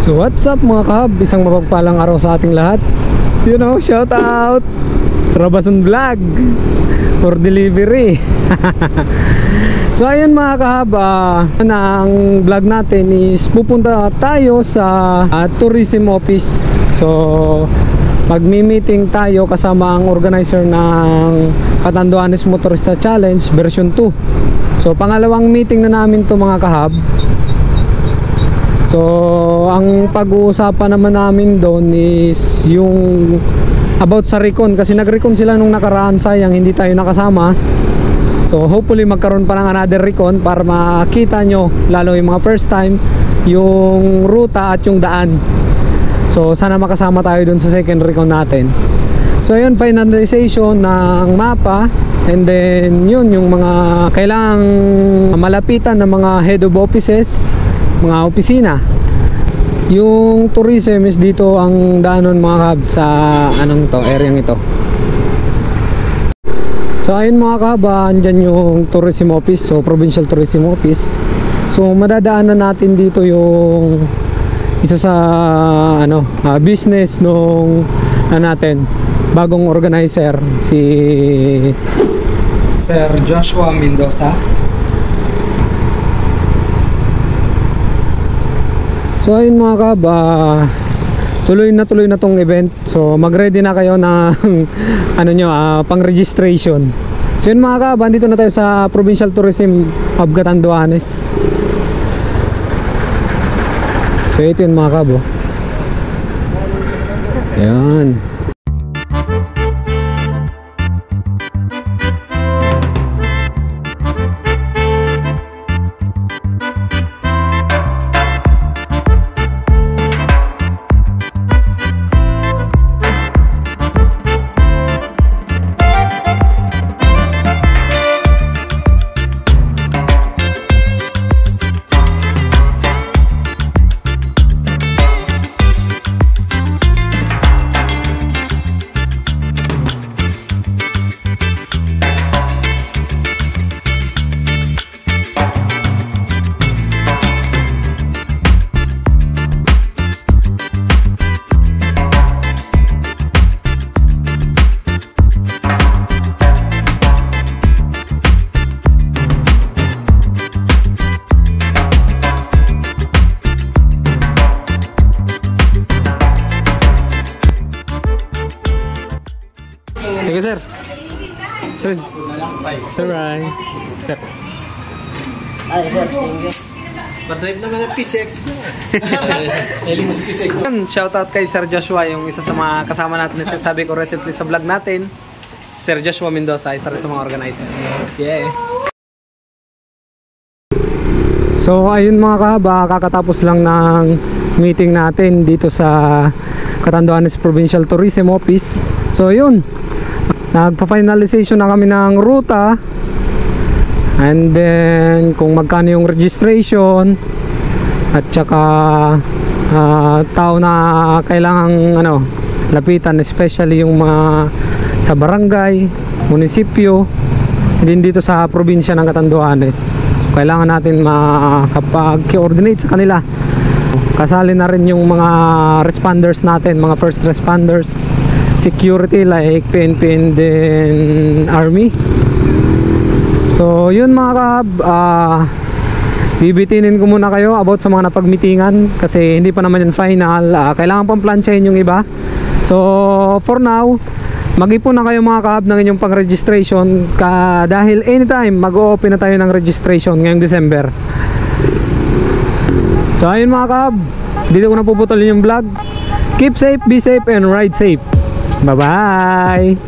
So what's up mga kahab, isang mapagpalang araw sa ating lahat. You know, shout out Robason Vlog for delivery. So ayun mga kahab, ang vlog natin is pupunta tayo sa tourism office. So magmi-meeting tayo kasama ang organizer ng Catanduanes Motorista Challenge version 2. So pangalawang meeting na namin to mga kahab. So ang pag-uusapan naman namin doon is yung about sa recon, kasi nag-recon sila nung nakaraan, sayang hindi tayo nakasama. So hopefully magkaroon pa ng another recon para makita nyo, lalo yung mga first time, yung ruta at yung daan. So sana makasama tayo doon sa second recon natin. So yun, finalization ng mapa, and then yun yung mga kailangang malapitan ng mga head of offices, mga opisina. Yung tourism is dito ang daanon mga kahab sa anong to, area ito. So ayun mga kahab, andyan yung tourism office, so provincial tourism office. So madadaanan natin dito yung isa sa business nung natin bagong organizer, si Sir Joshua Mendoza. So ayun mga kab, tuloy na tong event. So mag-ready na kayo ng pang registration. So yun mga kab, andito na tayo sa Provincial Tourism of Catanduanes. So ito yun mga kab, ayan. Thank you, sir. Sir, Ryan. Sir. Ay, sir, thank you. Madrive naman ang PCX ko. Nailing mo sa PCX. Shoutout kay Sir Joshua, yung isa sa mga kasama natin na sabi ko recently sa vlog natin. Sir Joshua Mendoza, isa rin sa mga organizer. Yeah. So ayun mga kahaba, kakatapos lang ng meeting natin dito sa Catanduanes Provincial Tourism Office. So yun, nagpa-finalization na kami ng ruta, and then kung magkano yung registration at saka tao na kailangang lapitan, especially yung mga sa barangay, munisipyo, din dito sa probinsya ng Catanduanes. So kailangan natin makapag-coordinate sa kanila. Kasali na rin yung mga responders natin, mga first responders, security like PNP and then Army. So yun mga kahab, bibitinin ko muna kayo about sa mga napagmitingan kasi hindi pa naman yung final. Kailangan pang plansyahin yung iba. So for now, mag-ipon na kayo mga kahab ng inyong pang-registration dahil anytime mag-o-open na tayo ng registration ngayong December. So ayun mga kahab, dito ko na puputulin yung vlog. Keep safe, be safe, and ride safe. Bye-bye!